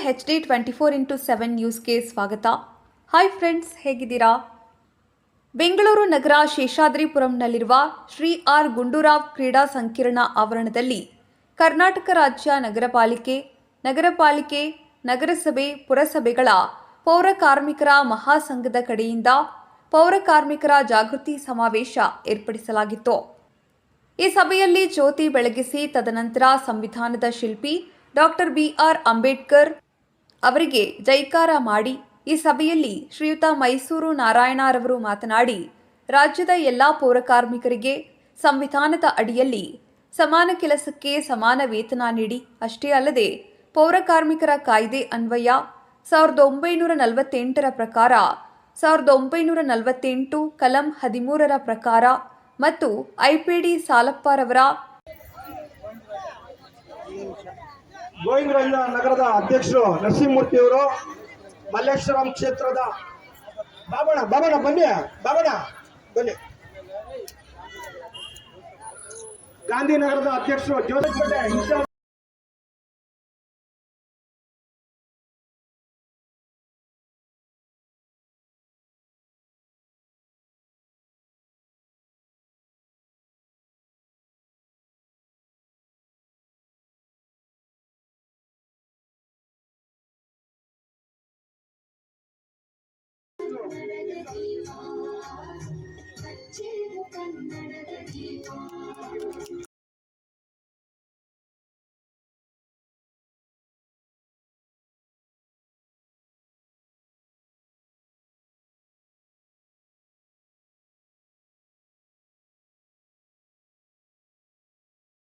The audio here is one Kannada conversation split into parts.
HD 24x7 ನ್ಯೂಸ್ಗೆ ಸ್ವಾಗತ. ಹಾಯ್ ಫ್ರೆಂಡ್ಸ್, ಹೇಗಿದ್ದೀರಾ? ಬೆಂಗಳೂರು ನಗರ ಶೇಷಾದ್ರಿಪುರಂನಲ್ಲಿರುವ ಶ್ರೀ ಆರ್ ಗುಂಡೂರಾವ್ ಕ್ರೀಡಾ ಸಂಕೀರ್ಣ ಆವರಣದಲ್ಲಿ ಕರ್ನಾಟಕ ರಾಜ್ಯ ನಗರಪಾಲಿಕೆ, ನಗರಸಭೆ, ಪುರಸಭೆಗಳ ಪೌರ ಕಾರ್ಮಿಕರ ಮಹಾಸಂಘದ ಕಡೆಯಿಂದ ಪೌರ ಕಾರ್ಮಿಕರ ಜಾಗೃತಿ ಸಮಾವೇಶ ಏರ್ಪಡಿಸಲಾಗಿತ್ತು. ಈ ಸಭೆಯಲ್ಲಿ ಜ್ಯೋತಿ ಬೆಳಗಿಸಿ ತದನಂತರ ಸಂವಿಧಾನದ ಶಿಲ್ಪಿ ಡಾಕ್ಟರ್ BR ಅಂಬೇಡ್ಕರ್ ಅವರಿಗೆ ಜೈಕಾರ ಮಾಡಿ ಈ ಸಭೆಯಲ್ಲಿ ಶ್ರೀಯುತ ಮೈಸೂರು ನಾರಾಯಣರವರು ಮಾತನಾಡಿ, ರಾಜ್ಯದ ಎಲ್ಲ ಪೌರ ಕಾರ್ಮಿಕರಿಗೆ ಸಂವಿಧಾನದ ಅಡಿಯಲ್ಲಿ ಸಮಾನ ಕೆಲಸಕ್ಕೆ ಸಮಾನ ವೇತನ ನೀಡಿ, ಅಷ್ಟೇ ಅಲ್ಲದೆ ಪೌರ ಕಾರ್ಮಿಕರ ಕಾಯ್ದೆ ಅನ್ವಯ 1948ರ ಪ್ರಕಾರ 1948 ಕಲಂ 13ರ ಪ್ರಕಾರ ಮತ್ತು IPD ಸಾಲಪ್ಪರವರ ಗೋವಿಂದರಾಜ ನಗರದ ಅಧ್ಯಕ್ಷರು ನರಸಿಂಹಮೂರ್ತಿಯವರು, ಮಲ್ಲೇಶ್ವರಂ ಕ್ಷೇತ್ರದ ಬಾಬಣ್ಣ ಬನ್ನಿ, ಗಾಂಧಿನಗರದ ಅಧ್ಯಕ್ಷರು ಜೋಸೆಫ್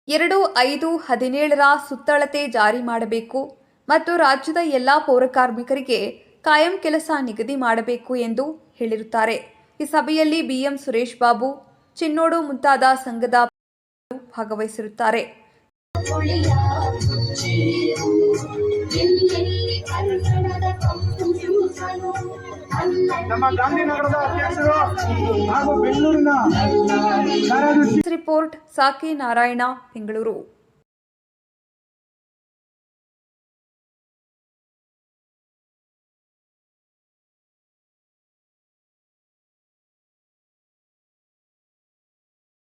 ಎರಡು 5-17ರ ಸುತ್ತಳತೆ ಜಾರಿ ಮಾಡಬೇಕು ಮತ್ತು ರಾಜ್ಯದ ಎಲ್ಲ ಪೌರ ಕಾರ್ಮಿಕರಿಗೆ ಕಾಯಂ ಕೆಲಸ ನಿಗದಿ ಮಾಡಬೇಕು ಎಂದು ಹೇಳಿರುತ್ತಾರೆ. ಈ ಸಭೆಯಲ್ಲಿ BM ಸುರೇಶ್ ಬಾಬು, ಚಿನ್ನೋಡು ಮುಂತಾದ ಸಂಘದ ಭಾಗವಹಿಸಿರುತ್ತಾರೆ. ನಮ್ಮ ಗಾಂಧಿನಗರದ ಅಧ್ಯಕ್ಷರು ಹಾಗೂ ಬೆಂಗಳೂರಿನ ರಿಪೋರ್ಟ್ ಸಾಕೆ ನಾರಾಯಣ, ಬೆಂಗಳೂರು.